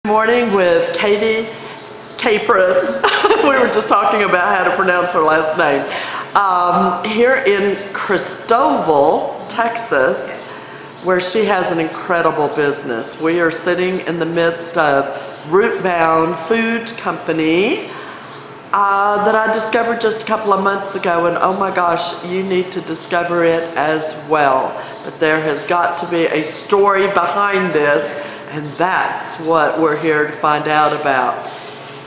Morning with Katie Capron. We were just talking about how to pronounce her last name. Here in Christoval, Texas, where she has an incredible business. We are sitting in the midst of Rootbound Food Company that I discovered just a couple of months ago, and oh my gosh, you need to discover it as well. But there has got to be a story behind this, and that's what we're here to find out about.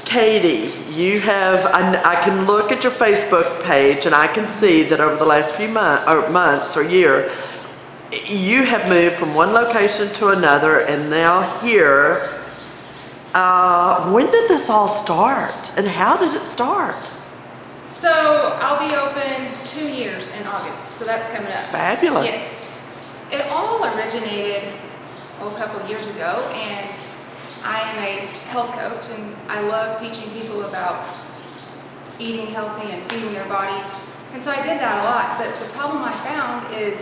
Katie, you have, I can look at your Facebook page and I can see that over the last few months or year, you have moved from one location to another and now here. When did this all start and how did it start? So I'll be open 2 years in August, so that's coming up. Fabulous. Yes. It all originated a couple of years ago, and I am a health coach and I love teaching people about eating healthy and feeding their body, and so I did that a lot. But the problem I found is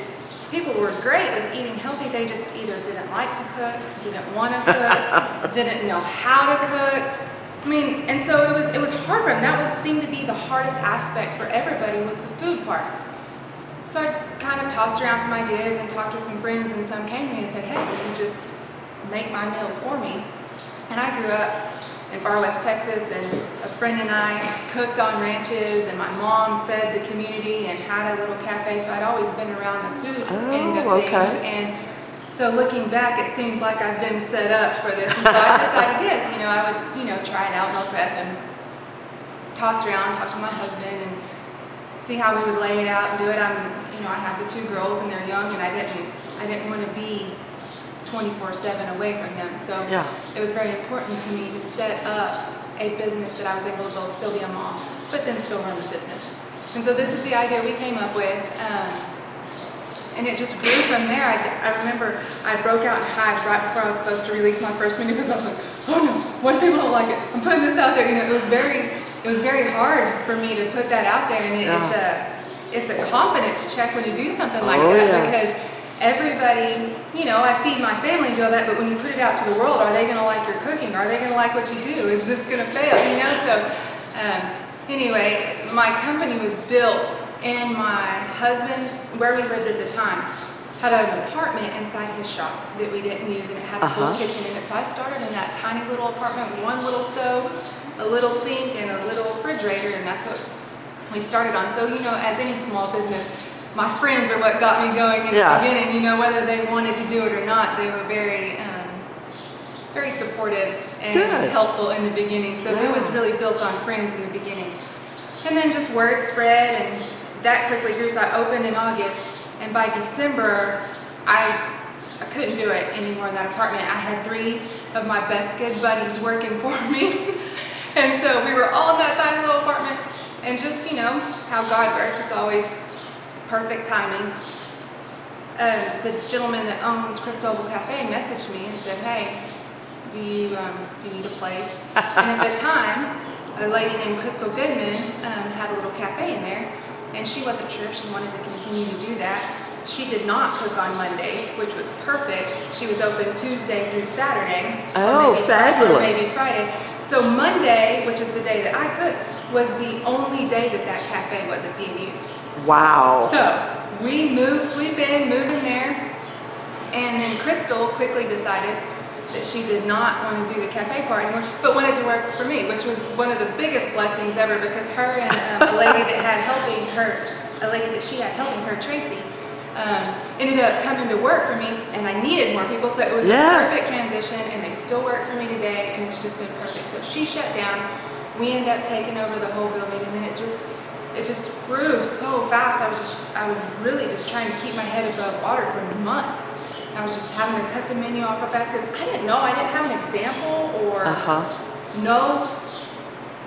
people were great with eating healthy, they just either didn't like to cook, didn't want to cook, didn't know how to cook. I mean, and so it was hard for them. That seemed to be the hardest aspect for everybody, was the food part. So I kind of tossed around some ideas and talked with some friends, and some came to me and said, hey, will you just make my meals for me? And I grew up in far west Texas, and a friend and I cooked on ranches, and my mom fed the community and had a little cafe, so I'd always been around the food end of things. And so looking back, it seems like I've been set up for this. And so I decided, yes, I would, try it out, meal prep, and toss around, talk to my husband, and see how we would lay it out and do it. I have the 2 girls, and they're young, and I didn't want to be 24/7 away from them. So it was very important to me to set up a business that I was able to both still be a mom, but then still run the business. And so this is the idea we came up with, and it just grew from there. I remember I broke out in hives right before I was supposed to release my first menu, because I was like, oh no, what if people don't like it? I'm putting this out there. It was very hard for me to put that out there, and it's a confidence check when you do something like that, because everybody, I feed my family and do all that, but when you put it out to the world, are they going to like your cooking? Are they going to like what you do? Is this going to fail? So anyway, my company was built, and my husband, where we lived at the time, had an apartment inside his shop that we didn't use, and it had a full kitchen in it. So I started in that tiny little apartment with one little stove, a little sink, and a little refrigerator, and that's what we started on. So, as any small business, my friends are what got me going in the beginning. Whether they wanted to do it or not, they were very, very supportive and helpful in the beginning. So it was really built on friends in the beginning. And then just word spread, and that quickly grew. So I opened in August, and by December, I couldn't do it anymore in that apartment. I had 3 of my best good buddies working for me. And so we were all in that tiny little apartment, and just, how God works, it's always perfect timing. The gentleman that owns Christoval Cafe messaged me and said, hey, do you need a place? And at the time, a lady named Crystal Goodman had a little cafe in there, and she wasn't sure if she wanted to continue to do that. She did not cook on Mondays, which was perfect. She was open Tuesday through Saturday. Oh, fabulous. Or maybe Friday. So Monday, which is the day that I cook, was the only day that cafe wasn't being used. Wow. So we moved in there, and then Crystal quickly decided that she did not want to do the cafe part anymore, but wanted to work for me, which was one of the biggest blessings ever, because her and a lady that she had helping her, Tracy, ended up coming to work for me, and I needed more people, so it was a perfect transition, and they still work for me today, and it's just been perfect. So she shut down, we ended up taking over the whole building, and then it just grew so fast. I was really just trying to keep my head above water for months. I was just having to cut the menu off real fast, because I didn't have an example or know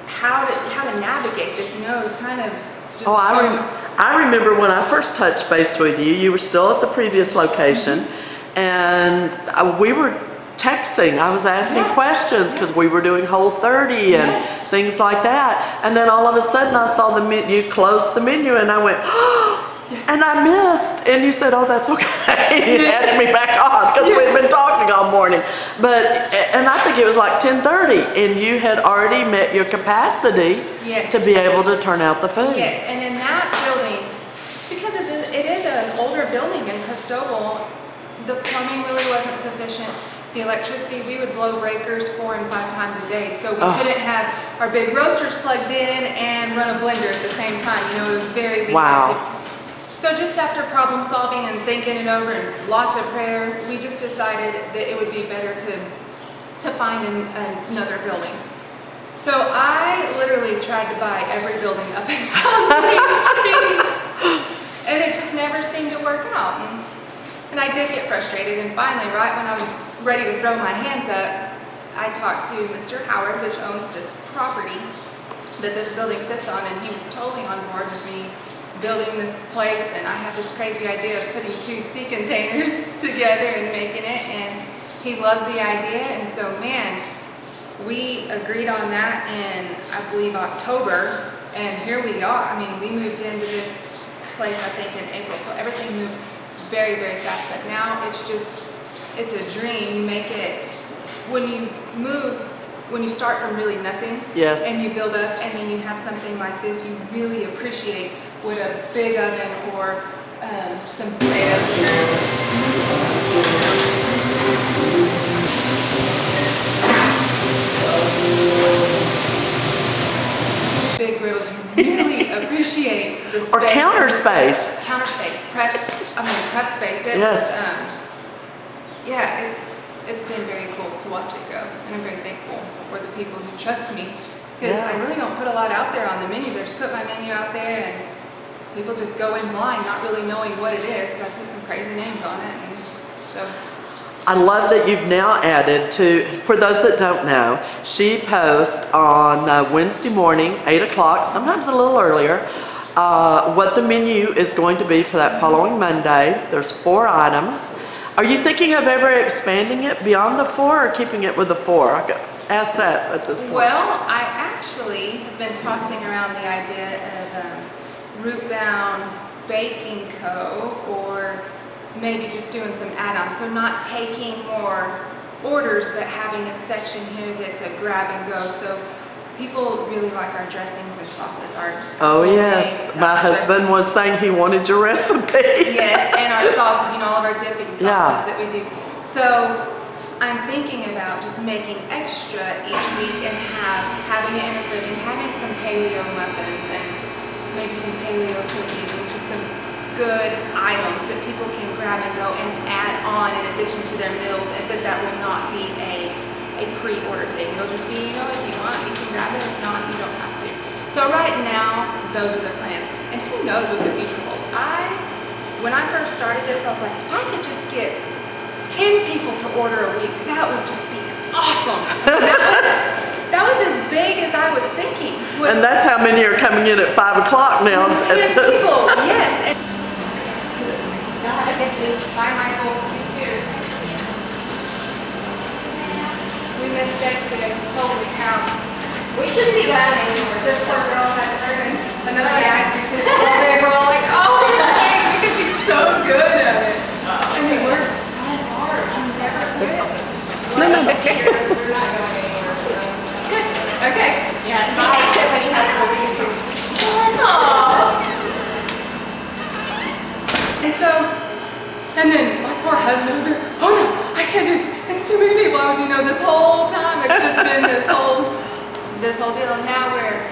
how to navigate this. It was kind of just I remember when I first touched base with you, you were still at the previous location, and we were texting. I was asking questions because we were doing Whole30 and things like that. And then all of a sudden I saw the menu, closed the menu, and I went, oh, And I missed, and you said, oh, that's okay. You added me back on because we'd been talking all morning. And I think it was like 10:30, and you had already met your capacity to be able to turn out the food. Yes, and in that building, because it is an older building in Christoval, the plumbing really wasn't sufficient. The electricity, we would blow breakers 4 and 5 times a day, so we couldn't have our big roasters plugged in and run a blender at the same time. You know, it was very, we had to. So just after problem solving and thinking it over and lots of prayer, we just decided that it would be better to find another building. So I literally tried to buy every building up and down Main Street, and it just never seemed to work out. And I did get frustrated, and finally, right when I was ready to throw my hands up, I talked to Mr. Howard, which owns this property that this building sits on, and he was totally on board with me building this place. And I had this crazy idea of putting 2 sea containers together and making it, and he loved the idea. And so, man, we agreed on that in, I believe, October, and here we are. I mean, we moved into this place, I think, in April, so everything moved very, very fast. But now it's just, it's a dream. You make it, when you move, when you start from really nothing, and you build up, and then you have something like this, you really appreciate what a big oven or some potatoes. Big griddles, you really appreciate the space. Or counter space. Counter space, prep space. It was, yeah, it's been very cool to watch it go, and I'm very thankful for the people who trust me, because I really don't put a lot out there on the menus. I just put my menu out there, and people just go in blind, not really knowing what it is. So I put some crazy names on it, and so. I love that you've now added to, for those that don't know, she posts on Wednesday morning, 8 o'clock, sometimes a little earlier, what the menu is going to be for that following Monday. There's 4 items. Are you thinking of ever expanding it beyond the 4 or keeping it with the 4? I ask that at this point. Well, I actually have been tossing around the idea of Rootbound Baking Co. or maybe just doing some add-ons. So not taking more orders, but having a section here that's a grab and go. So people really like our dressings and sauces. Oh yes, my husband was saying he wanted your recipe. Yes, and our sauces, you know, all of our dipping sauces that we do. So I'm thinking about just making extra each week and having it in the fridge and having some paleo muffins and maybe some paleo cookies and just some good items that people can grab and go and add on in addition to their meals, but that will not be a pre-order thing. It'll just be, you know, if you want, you can grab it. If not, you don't have to. So right now, those are the plans. And who knows what the future holds. When I first started this, I was like, if I could just get 10 people to order a week, that would just be awesome. That was as big as I was thinking. And that's how many are coming in at 5 o'clock now. 10 people, yes. And y'all have a good week. Bye, Michael. You too. We missed Jake today. Holy cow. We shouldn't be bad anymore. This poor girl had to learn another act because we're all like, oh, it's Jake because he's so good at it. And he works so hard. He never quit. We're not going anywhere. Good. Okay. Yeah. He hates it when he has to leave. And so, and then my poor husband would be, oh no, I can't do this. It's too many people. I was, you know, this whole time it's just been this whole deal. And now we're,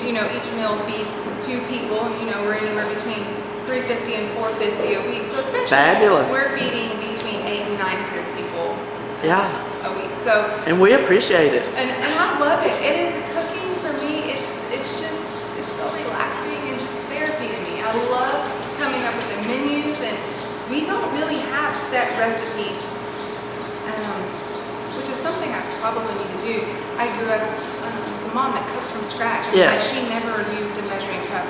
you know, each meal feeds 2 people. And, you know, we're anywhere between $350 and $450 a week. So essentially, we're feeding between 800 and 900 people a week. So, and we appreciate it. And I love it. It is cooking for me. It's so relaxing and just therapy to me. I love coming up with the menus, and we don't really have set recipes, which is something I probably need to do. I grew up with a mom that cooks from scratch, and she never used a measuring cup,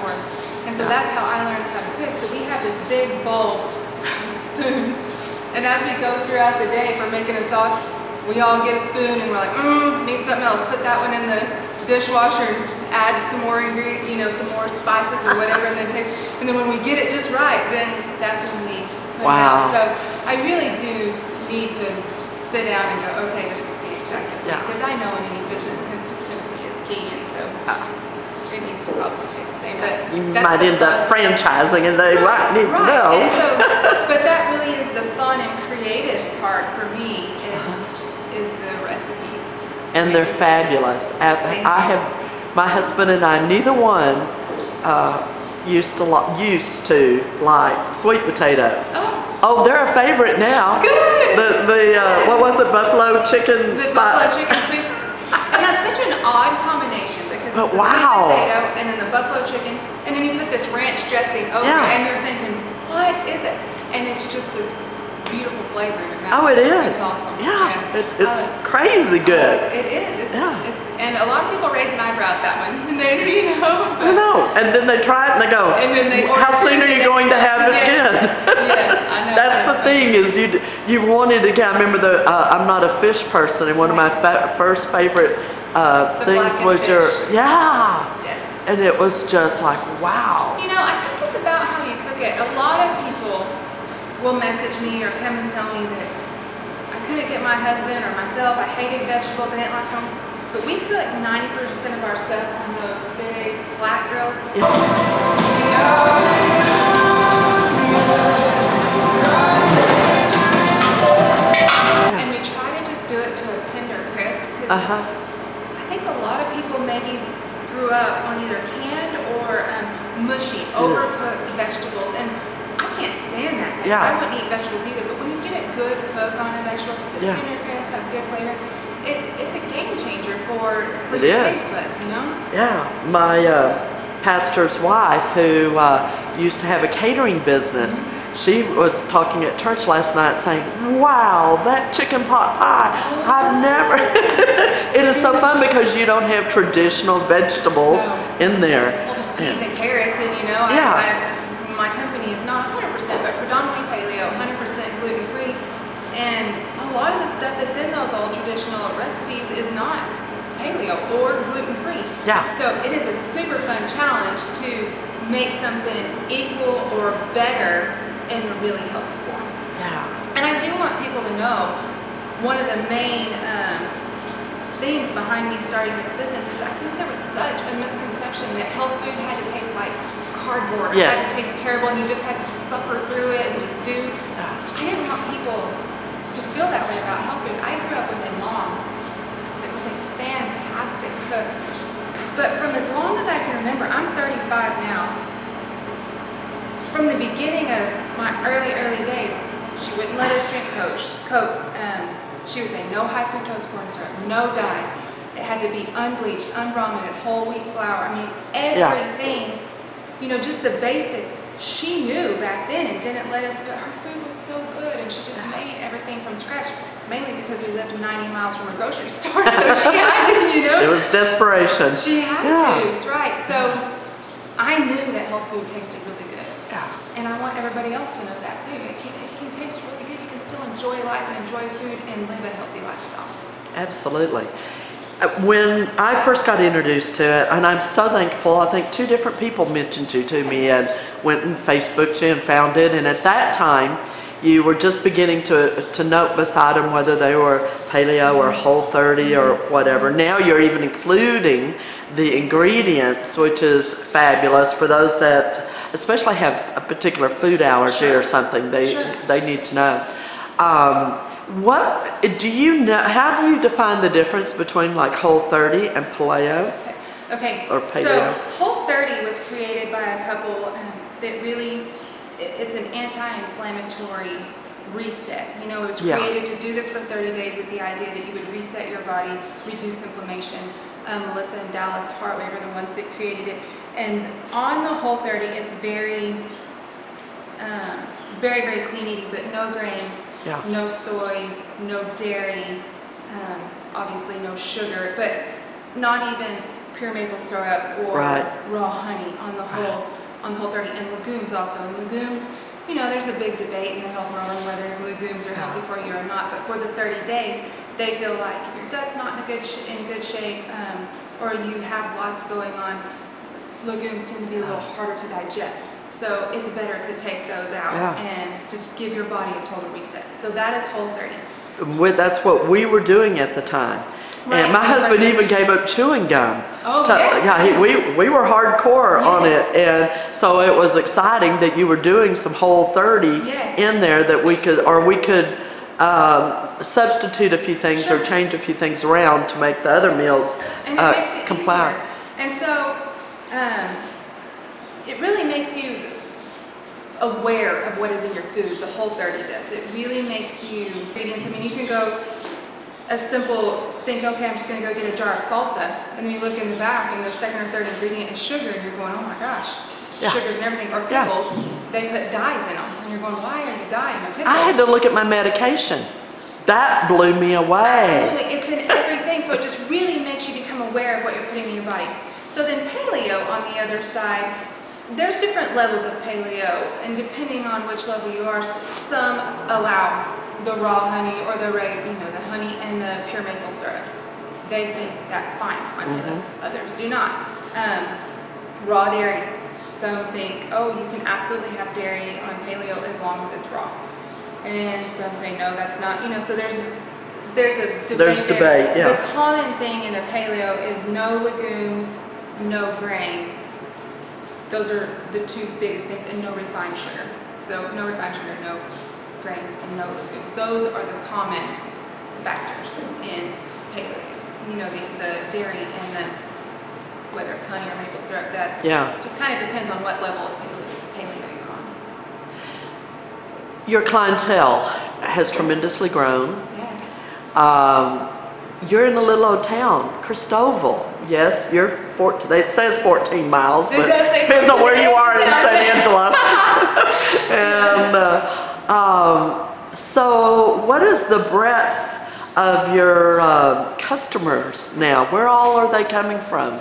and so that's how I learned how to cook. So we have this big bowl of spoons, and as we go throughout the day for making a sauce, we all get a spoon and we're like, need something else. Put that one in the dishwasher. add some more ingredients, some more spices or whatever, and then taste. And then when we get it just right, then that's when we put it out. So I really do need to sit down and go, okay, this is the exact recipe, because I know in any business consistency is key, and so it needs to probably taste the same. But you might end up franchising, and they might need to know. And so, but that really is the fun and creative part for me is the recipes. And they're fabulous. My husband and I, neither one used to like sweet potatoes. Oh, they're a favorite now. Good. What was it? Buffalo chicken buffalo chicken sweet. And that's such an odd combination because it's the sweet potato and then the buffalo chicken, and then you put this ranch dressing over it, and you're thinking, what is it? And it's just this beautiful flavor in your mouth. Oh, it is. It's awesome. Yeah, it's crazy good. It is. And a lot of people raise an eyebrow at that one. And they, I know. And then they try it and they go, how soon are you going to have it again? Yes, I know. That's the thing is you wanted to, I remember I'm not a fish person, and one of my first favorite things was your, Yes. And it was just like, wow. I think it's about how you cook it. A lot of people will message me or come and tell me that I couldn't get my husband or myself, I hated vegetables, I didn't like them. But we cook 90% of our stuff on those big flat grills. And we try to just do it to a tender crisp. I think a lot of people maybe grew up on either canned or mushy, overcooked vegetables. And I can't stand that taste. I wouldn't eat vegetables either, but when you get a good cook on a vegetable, just a tender crisp, have good flavor, it's a game changer for your taste buds, Yeah, my pastor's wife, who used to have a catering business, she was talking at church last night saying, wow, that chicken pot pie, I've never, it is so fun because you don't have traditional vegetables in there. Well, just peas and carrots, and my company is not 100%, but predominantly paleo, 100% gluten-free, and a lot of the stuff that's in those old traditional recipes is not paleo or gluten-free. So it is a super fun challenge to make something equal or better in a really healthy form. And I do want people to know, one of the main things behind me starting this business is I think there was such a misconception that health food had to taste like cardboard, it had to taste terrible, and you just had to suffer through it and just do. I didn't want people to feel that way about health food. I grew up with a mom that was a fantastic cook, but from as long as I can remember, I'm 35 now, from the beginning of my early days, she wouldn't let us drink Cokes. She would say no high fructose corn syrup, no dyes. It had to be unbleached, unbromelated, whole wheat flour. I mean, everything, just the basics. She knew back then and didn't let us, but her food was so good, and she just made everything from scratch, mainly because we lived 90 miles from a grocery store, so she had to, It was desperation. She had to, right. So I knew that health food tasted really good. And I want everybody else to know that too. It can taste really good. You can still enjoy life and enjoy food and live a healthy lifestyle. Absolutely. When I first got introduced to it, and I'm so thankful, I think 2 different people mentioned you to me and went and Facebooked you and found it. And at that time, you were just beginning to note beside them whether they were paleo or Whole30 or whatever. Now you're even including the ingredients, which is fabulous for those that especially have a particular food allergy or something. They need to know. What do you know? How do you define the difference between like Whole30 and Paleo? Okay. Or Paleo. So Whole30 was created by a couple that really, it's an anti-inflammatory reset. It was created to do this for 30 days with the idea that you would reset your body, reduce inflammation. Melissa and Dallas Hartway were the ones that created it. And on the Whole30, it's very, very clean eating, but no grains, no soy, no dairy, obviously no sugar, but not even pure maple syrup or raw honey on the Whole30, and legumes also. And legumes, there's a big debate in the health world on whether legumes are healthy for you or not, but for the 30 days, they feel like if your gut's not in good shape, or you have lots going on, legumes tend to be a little harder to digest. So it's better to take those out and just give your body a total reset. So that is Whole30. That's what we were doing at the time. Right. And my husband even gave up chewing gum. Oh, yes. Yeah, we were hardcore on it, and so it was exciting that you were doing some Whole30 in there that we could substitute a few things or change a few things around to make the other meals comply. Easier. And so it really makes you aware of what is in your food. The Whole30 does. It really makes you ingredients. I mean, you can go a simple think, okay, I'm just going to go get a jar of salsa, and then you look in the back and the second or third ingredient is sugar, and you're going, oh my gosh, sugars and everything, or pickles, they put dyes in them, and you're going, why are you dyeing a pickle? I had to look at my medication. That blew me away. Absolutely, it's in everything, so it just really makes you become aware of what you're putting in your body. So then Paleo on the other side, there's different levels of Paleo, and depending on which level you are, some allow the raw honey or the honey and the pure maple syrup. They think that's fine on Paleo. Others do not. Raw dairy. Some think, oh, you can absolutely have dairy on Paleo as long as it's raw. And some say, no, that's not. So there's a debate. There's debate, yeah. The common thing in a Paleo is no legumes, no grains. Those are the two biggest things, and no refined sugar. So no refined sugar, no grains, and no legumes. Those are the common factors in Paleo. The dairy and the, whether it's honey or maple syrup, that just kind of depends on what level of Paleo you're on. Your clientele has tremendously grown. Yes. You're in a little old town, Christoval. Yes, it says 14 miles, but it depends on where you are in San Angelo. And so what is the breadth of your customers now? Where all are they coming from?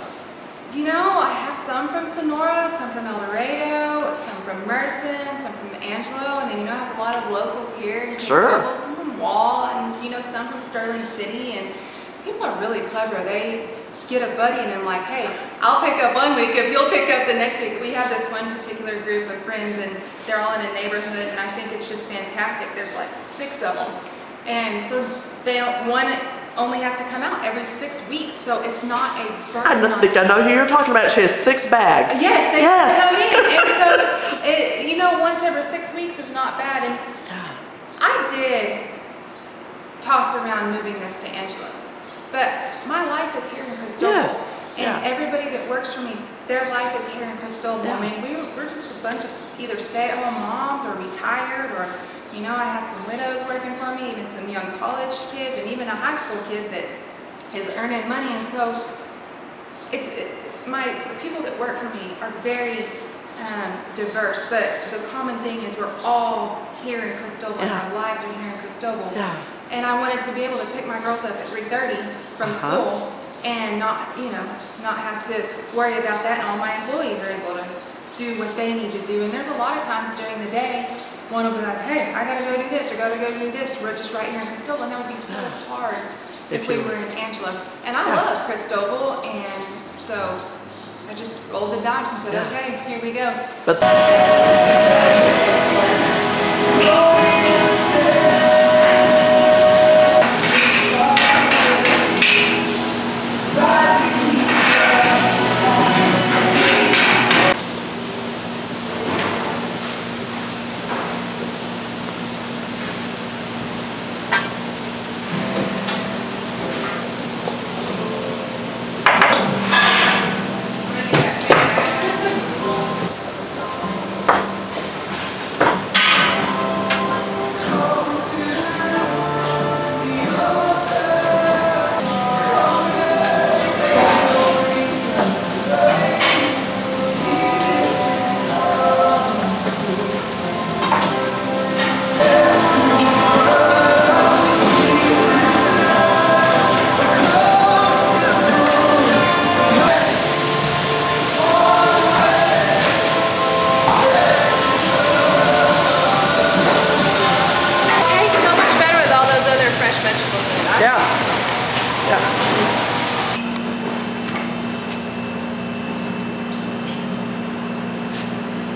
I have some from Sonora, some from El Dorado, some from Mertzen, some from Angelo, and then I have a lot of locals here in Christoval, some from Wall, and some from Sterling City, and people are really clever. They get a buddy and I'm like, hey, I'll pick up one week if you'll pick up the next week. We have this one particular group of friends, and they're all in a neighborhood, and I think it's just fantastic. There's like 6 of them, and so one only has to come out every 6 weeks, so it's not a burden. I think I know who you're talking about. She has 6 bags. Yes, they come in, and so once every 6 weeks is not bad. And I did toss around moving this to Angelo, but my life is here in Christoval, and everybody that works for me, their life is here in Christoval. I mean, we're just a bunch of either stay-at-home moms or retired, or I have some widows working for me, even some young college kids, and even a high school kid that is earning money. And so the people that work for me are very diverse, but the common thing is we're all here in Christoval, and our lives are here in Christoval. And I wanted to be able to pick my girls up at 3:30 from school and not have to worry about that, and all my employees are able to do what they need to do. And there's a lot of times during the day, one will be like, hey, I gotta go do this, or gotta go do this. We're just right here in Christoval, and that would be so hard if we were in Angelo. And I love Christoval, and so I just rolled the dice and said, okay, here we go.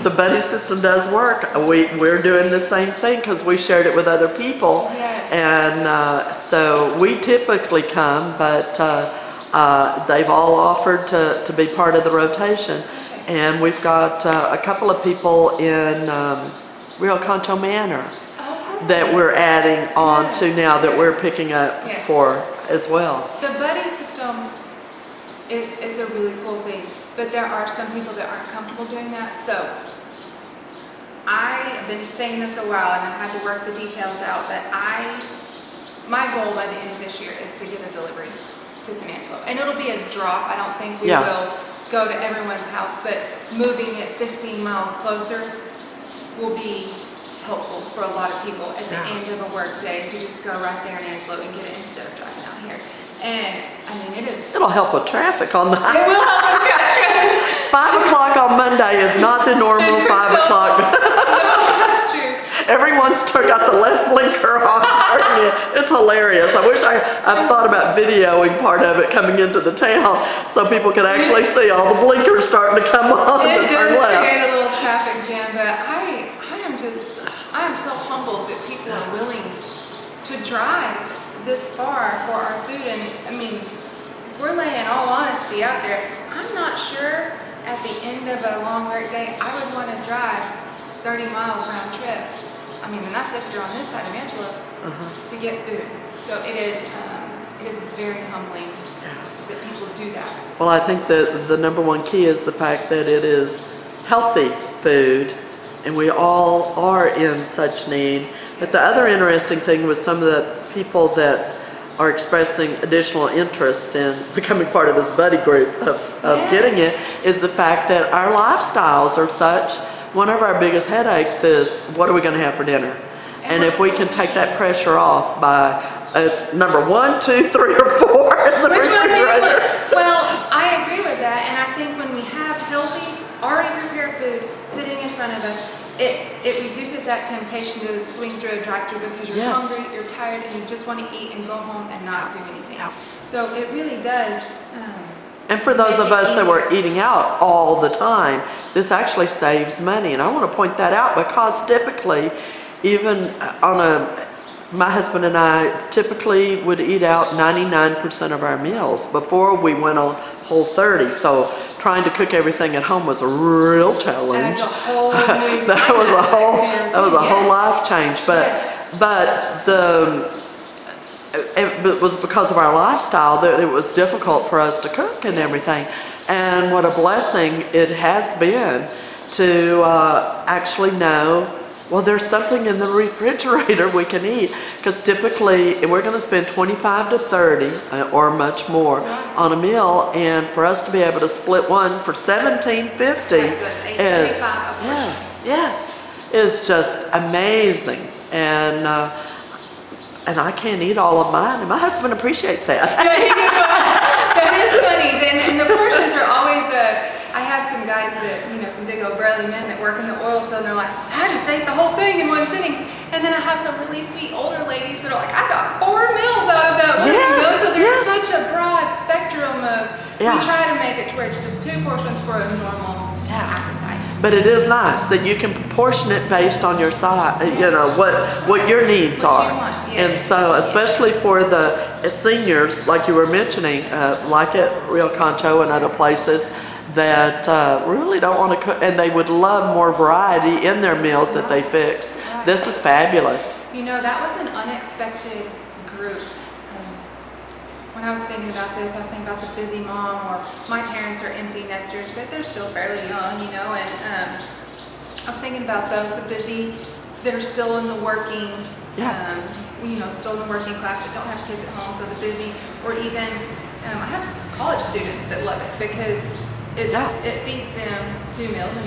the buddy system does work. We're doing the same thing because we shared it with other people. Yes. And so we typically come, but they've all offered to be part of the rotation. Okay. And we've got a couple of people in Rio Concho Manor that we're adding on to now that we're picking up for as well. The buddy system, it's a really cool thing, but there are some people that aren't comfortable doing that. So I have been saying this a while and I've had to work the details out, but my goal by the end of this year is to get a delivery to San Angelo. And it'll be a drop. I don't think we will go to everyone's house, but moving it 15 miles closer will be helpful for a lot of people at the end of a work day to just go right there in Angelo and get it instead of driving out here. And I mean, it'll help with traffic on the highway. It will help with traffic. 5 o'clock on Monday is not the normal 5 o'clock. No, that's true. Everyone's got the left blinker on. It's hilarious. I wish I've thought about videoing part of it coming into the town so people could actually see all the blinkers starting to come on and turn left. It does create a little traffic jam, but I am so humbled that people are willing to drive this far for our food. And I mean, if we're laying all honesty out there, I'm not sure at the end of a long work day I would want to drive 30 miles round trip. I mean, and that's if you're on this side of Angelo to get food. So it is very humbling that people do that. Well, I think that the number one key is the fact that it is healthy food, and we all are in such need. But the other interesting thing was some of the people that are expressing additional interest in becoming part of this buddy group of getting it is the fact that our lifestyles are such. One of our biggest headaches is, what are we going to have for dinner? And if we can take that pressure off by, it's number 1, 2, 3, or 4 in the refrigerator. Well, I agree with that, and I think when we have healthy, already prepared food sitting in front of us, it reduces that temptation to swing through a drive-thru because you're hungry, you're tired, and you just want to eat and go home and not do anything. So it really does. And for those of us that were eating out all the time, this actually saves money. And I want to point that out because typically, even my husband and I typically would eat out 99% of our meals before we went on Whole30. So trying to cook everything at home was a real challenge. That was a whole life change. But it was because of our lifestyle that it was difficult for us to cook and everything. And what a blessing it has been to actually know, well, there's something in the refrigerator we can eat. Because typically we're going to spend 25 to 30 or much more on a meal, and for us to be able to split one for $17.50 is just amazing. And I can't eat all of mine, and my husband appreciates that. That is funny. And the portions are always, I have some guys that, some big old burly men that work in the oil field, and they're like, I just ate the whole thing in one sitting. And then I have some really sweet older ladies that are like, I got 4 meals out of that one. So there's such a broad spectrum of, we try to make it to where it's just 2 portions for a normal appetite. But it is nice that you can proportion it based on your size, what your needs are. And so, especially for the seniors, like you were mentioning, like at Rio Concho and other places, that really don't want to cook, and they would love more variety in their meals that they fix. This is fabulous. That was an unexpected group. When I was thinking about this, I was thinking about the busy mom, or my parents are empty nesters, but they're still fairly young, and I was thinking about those, the busy, that are still in the working, still in the working class, but don't have kids at home, so the busy, or even, I have some college students that love it because it feeds them 2 meals, and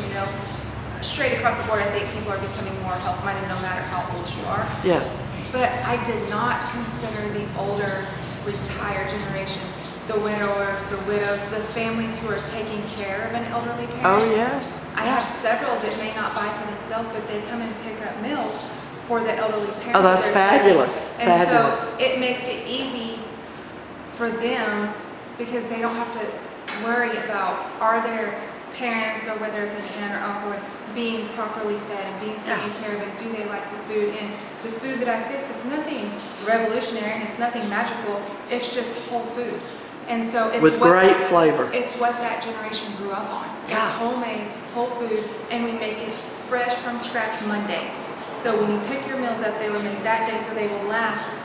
straight across the board, I think people are becoming more health-minded no matter how old you are. Yes. But I did not consider the older, retired generation, the widowers, the widows, the families who are taking care of an elderly parent. Oh, yes. I have several that may not buy for themselves, but they come and pick up meals for the elderly parent. Oh, that's fabulous. And so it makes it easy for them because they don't have to worry about, are their parents, or whether it's an aunt or uncle, being properly fed and being taken care of, and do they like the food? And the food that I fix, it's nothing revolutionary and it's nothing magical. It's just whole food. And so it's with great flavor. It's what that generation grew up on. Yeah. It's homemade, whole food, and we make it fresh from scratch Monday. So when you pick your meals up, they were made that day, so they will last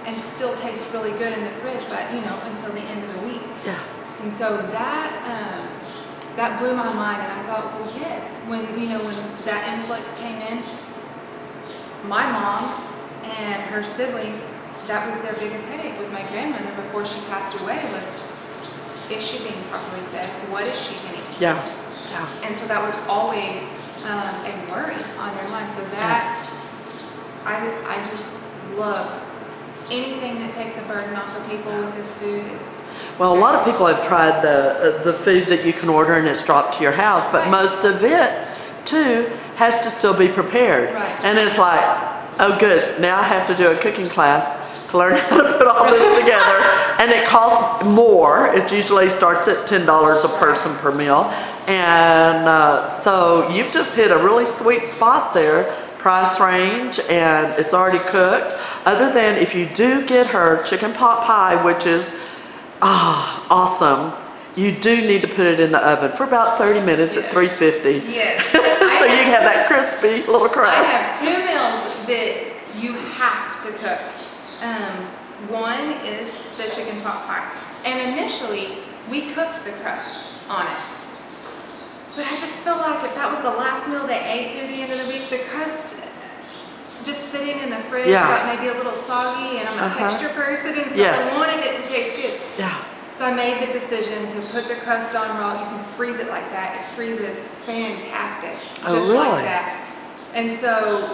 and still taste really good in the fridge, but until the end of the week. Yeah. And so that blew my mind, and I thought, well, yes. When that influx came in, my mom and her siblings, that was their biggest headache with my grandmother before she passed away was, is she being properly fed? What is she going to eat? Yeah. Yeah. And so that was always a worry on their mind. So that, I just love anything that takes a burden off of people with this food. Well, a lot of people have tried the food that you can order and it's dropped to your house, but most of it too has to still be prepared. Right. And it's like, oh good, now I have to do a cooking class to learn how to put all this together, and it costs more. It usually starts at $10 a person per meal, and so you've just hit a really sweet spot there, price range, and it's already cooked. Other than if you do get her chicken pot pie, which is awesome, you do need to put it in the oven for about 30 minutes at 350. Yes. So you can have that crispy little crust. I have 2 meals that you have to cook. One is the chicken pot pie. And initially, we cooked the crust on it. But I just feel like if that was the last meal they ate through the end of the week, the crust just sitting in the fridge got maybe a little soggy, and I'm a texture person, and so I wanted it to taste good. Yeah. So I made the decision to put the crust on raw. You can freeze it like that. It freezes fantastic, just like that. And so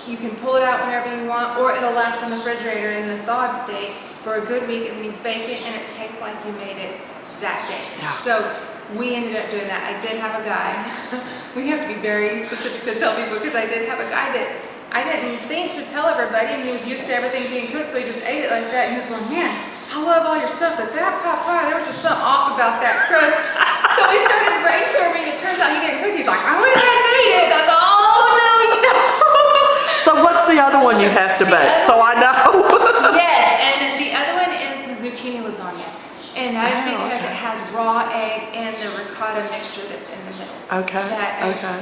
you can pull it out whenever you want, or it'll last in the refrigerator in the thawed state for a good week, and then you bake it, and it tastes like you made it that day. Yeah. So we ended up doing that. I did have a guy. We have to be very specific to tell people, because I did have a guy that I didn't think to tell everybody, and he was used to everything being cooked, so he just ate it like that, and he was going, man, I love all your stuff, but that pot pie, there was just something off about that crust. So we started brainstorming, and it turns out he didn't cook. He's like, I went ahead and ate it. I thought, oh no, So what's the other one you have to bake? So I know. Yes, and the other one is the zucchini lasagna. And that is because it has raw egg and the ricotta mixture that's in the middle. Okay.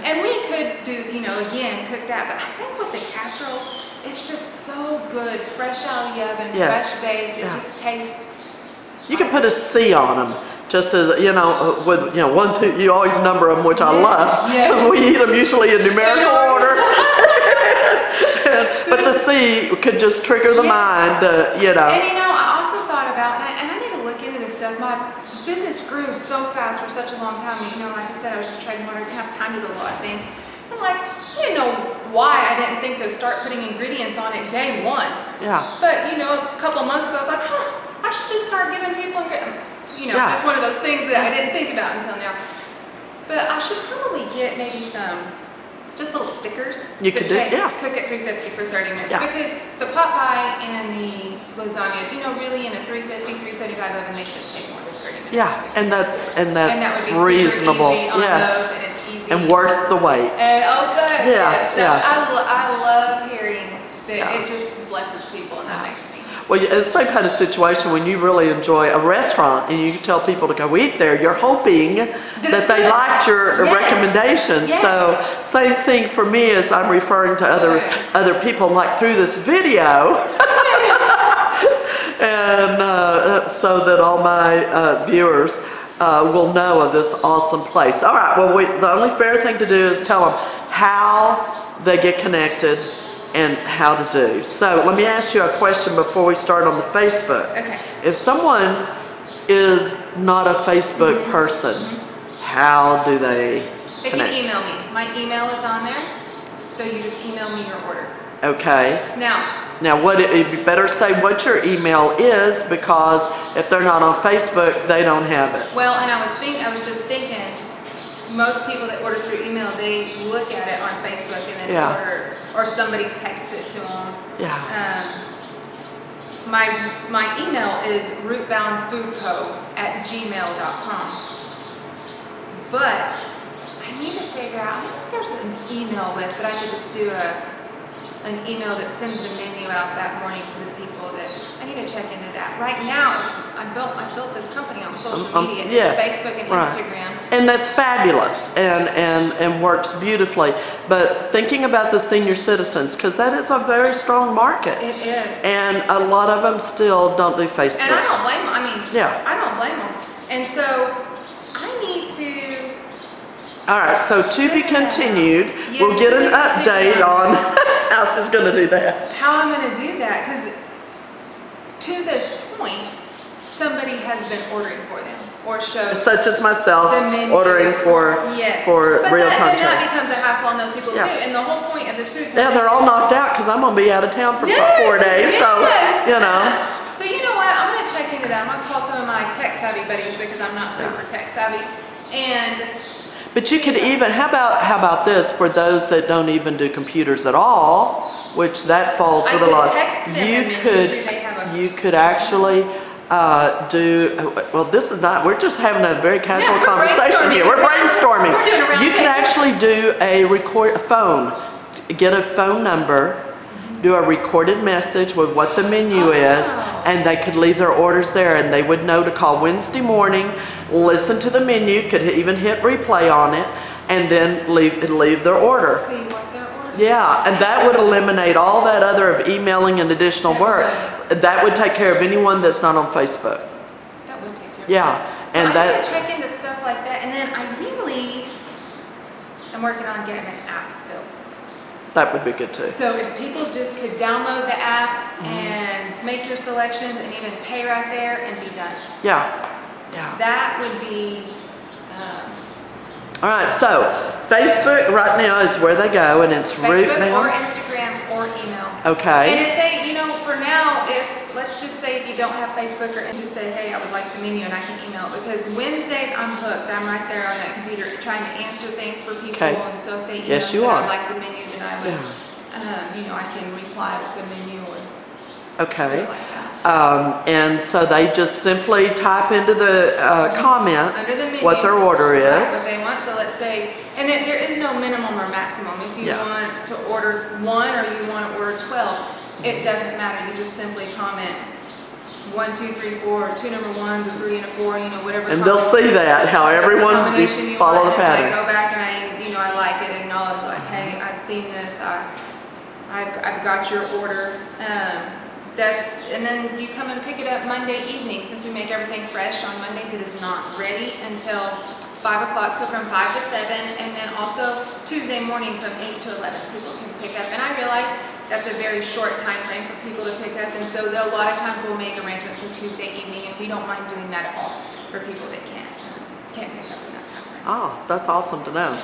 And we could do, again, cook that, but I think with the casseroles, it's just so good, fresh out of the oven, fresh baked. It just tastes. You can put a C on them, just as with 1, 2. You always number them, which I love, because we eat them usually in numerical order. But the C could just trigger the mind, And I also thought about, and I need to look into this stuff. My business grew so fast for such a long time. Like I said, I was just trading water. I didn't have time to do a lot of things. I'm like, I didn't know why I didn't think to start putting ingredients on it day one. Yeah. But a couple of months ago, I was like, I should just start giving people ingredients. Just one of those things that I didn't think about until now. But I should probably get maybe just little stickers you could say, do, cook at 350 for 30 minutes. Because the pot pie and the lasagna, really in a 350, 375 oven, they shouldn't take more than 30 minutes. Yeah, and that's that would be reasonable. Super easy on those, and it's easy. And worth the wait. And good. I love hearing that. It just blesses people, and that makes me. Well, it's the same kind of situation when you really enjoy a restaurant and you tell people to go eat there. You're hoping that they liked your recommendation. So same thing for me as I'm referring to other people, like through this video, and so that all my viewers will know of this awesome place. All right. Well, the only fair thing to do is tell them how they get connected and how to do. So let me ask you a question before we start on the Facebook. Okay. If someone is not a Facebook person, how do they They can email me. My email is on there, so you just email me your order. Okay. Now what you better say what your email is, because if they're not on Facebook, they don't have it. Well, and I was just thinking, most people that order through email, they look at it on Facebook and then order, or somebody texts it to them. Yeah. My email is rootboundfoodco@gmail.com. But I need to figure out, I wonder if there's an email list that I could just do an email that sends the menu out that morning to the people. That I need to check into that. Right now, I built this company on social media. Yes, it's Facebook and Instagram. And that's fabulous and works beautifully. But thinking about the senior citizens, because that is a very strong market. It is. And a lot of them still don't do Facebook. And I don't blame them. I mean, I don't blame them. And so I need to. All right, so to be continued. Yes, we'll get an update on how she's going to do that. How I'm going to do that, because to this point, somebody has been ordering for them or showed. Such as myself, ordering for but real then content. that becomes a hassle on those people too. And the whole point of this food. Yeah, they're all knocked out because I'm going to be out of town for 4 days. So, you know. So you know what? I'm going to check into that. I'm going to call some of my tech savvy buddies because I'm not super tech savvy. But you could even, how about this for those that don't even do computers at all, which that falls with a lot. You could actually well, this is not, we're just having a very casual conversation here. We're brainstorming. We're doing a round You can actually do a phone, get a phone number, do a recorded message with what the menu is, and they could leave their orders there, and they would know to call Wednesday morning, listen to the menu, could even hit replay on it, and then leave their order. See what their order is. Yeah, and that would eliminate all that other of emailing and additional work. That would take care of anyone that's not on Facebook. That would take care of Yeah, so and I need to check into stuff like that, and then I really am working on getting an app built. That would be good too. So if people just could download the app and make your selections and even pay right there and be done. Yeah. That would be. All right, so Facebook right now is where they go, and it's Facebook Rootbound. or Instagram or email. Okay. And if they, for now, let's just say if you don't have Facebook and just say, hey, I would like the menu and I can email it, because Wednesdays I'm hooked. I'm right there on that computer trying to answer things for people. Okay. And so if they email and say I'd like the menu, then I would, I can reply with the menu or Okay. like that. And so they just simply type into the comments Under the menu, what their order is. What they want. So let's say, and there is no minimum or maximum. If you want to order 1 or you want to order 12, it doesn't matter. You just simply comment 1, 2, 3, 4, or 2 number 1s or 3 and a 4, whatever. And they'll see that, how everyone's follow the pattern. And I go back and I like it, acknowledge like, hey, I've seen this. I've got your order. And then you come and pick it up Monday evening. Since we make everything fresh on Mondays, it is not ready until 5 o'clock, so from 5 to 7, and then also Tuesday morning from 8 to 11, people can pick up. And I realize that's a very short time frame for people to pick up, and so a lot of times we'll make arrangements for Tuesday evening, and we don't mind doing that at all for people that can't pick up in that time frame. Oh, that's awesome to know.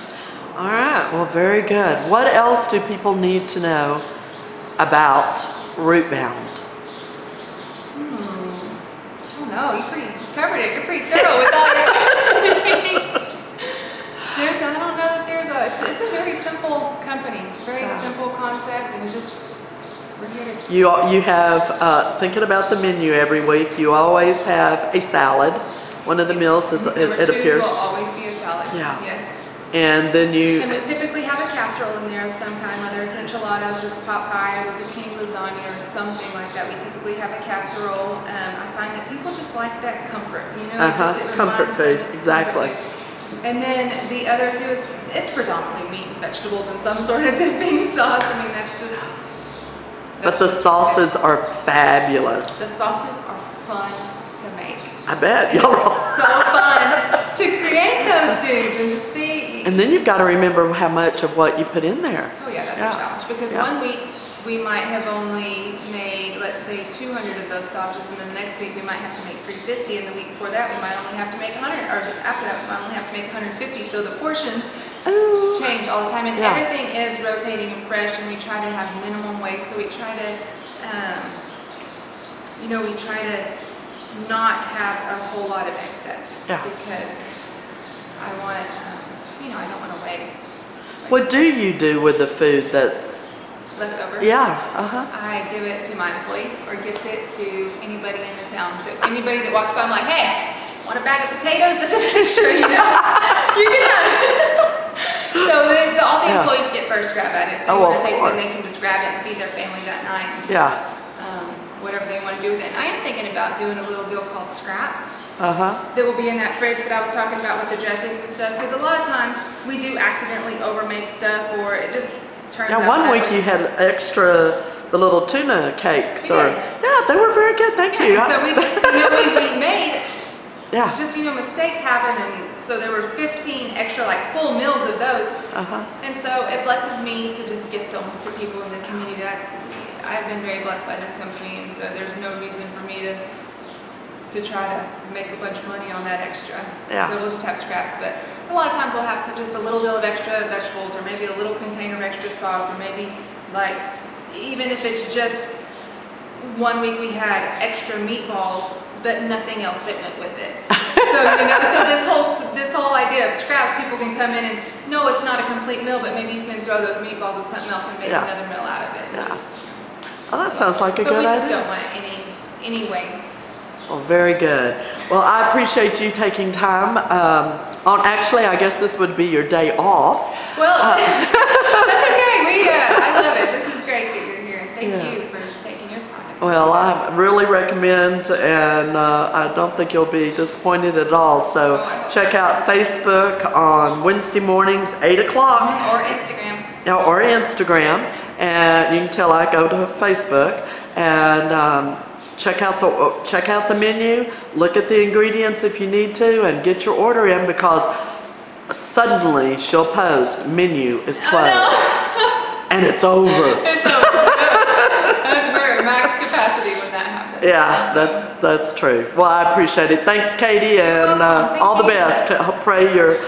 All right, well, very good. What else do people need to know about Rootbound? No, you covered it. You're pretty thorough with all your questioning. I don't know that it's a very simple company, very simple concept, and just we're here to. You have thinking about the menu every week. You always have a salad. One of the meals is it appears. Will always be a salad. Yeah. Yes. And then And we typically have a casserole in there of some kind, whether it's enchiladas or the pot pie or the zucchini lasagna or something like that. We typically have a casserole. I find that people just like that comfort, it comfort food, exactly. Comfort food. And then the other two is it's predominantly meat and vegetables and some sort of dipping sauce. I mean, but the sauces are fabulous. The sauces are fun to make. I bet. It's so fun to create those dudes and to see. And then you've got to remember how much of what you put in there. Oh yeah, that's a challenge, because 1 week we might have only made, let's say, 200 of those sauces, and then the next week we might have to make 350, and the week before that we might only have to make 100, or after that we might only have to make 150. So the portions change all the time, and everything is rotating and fresh, and we try to have minimum waste. So we try to, we try to not have a whole lot of excess, because I want, I don't want to waste. What do you do with the food that's leftover? Yeah. I give it to my employees or gift it to anybody in the town. Anybody that walks by, I'm like, hey, want a bag of potatoes? This is extra, you can have it. So all the Yeah. employees get first grab at it. If they Oh, want of to take it, then they course. can just grab it and feed their family that night. Yeah. Whatever they want to do with it. And I am thinking about doing a little deal called scraps. Uh-huh. That will be in that fridge that I was talking about with the dressings and stuff. Because a lot of times we do accidentally overmake stuff, or it just turns out. Yeah, one that week way. you had extra, the little tuna cakes, We or did. yeah, they were very good. Thank you. So we just, we made, Yeah. just, mistakes happen, and so there were 15 extra, like, full meals of those. Uh-huh. And so it blesses me to just gift them to people in the community. I've been very blessed by this company, and so there's no reason for me to try to make a bunch of money on that extra. Yeah. So we'll just have scraps, but a lot of times we'll have just a little deal of extra vegetables, or maybe a little container of extra sauce, or maybe, like, even if it's just one week we had extra meatballs, but nothing else that went with it. So, so this whole idea of scraps, people can come in and, no, it's not a complete meal, but maybe you can throw those meatballs with something else and make Yeah. another meal out of it. Yeah. Just, Oh, that sounds like a but good we just idea. don't want any waste. Well, very good. Well, I appreciate you taking time. Actually, I guess this would be your day off. Well, that's okay. I love it. This is great that you're here. Thank Yeah. you for taking your time. Well, I really recommend, and I don't think you'll be disappointed at all. So check out Facebook on Wednesday mornings, 8 o'clock. Or Instagram. Or Instagram. And you can tell I go to Facebook, and check out the menu, look at the ingredients if you need to, and get your order in, because suddenly she'll post menu is closed. And it's over. It's over. That's very max capacity when that happens. Yeah, that's true. Well, I appreciate it. Thanks, Katie, and welcome. Thank all the you. best. I pray your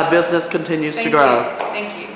business continues to grow. Thank you.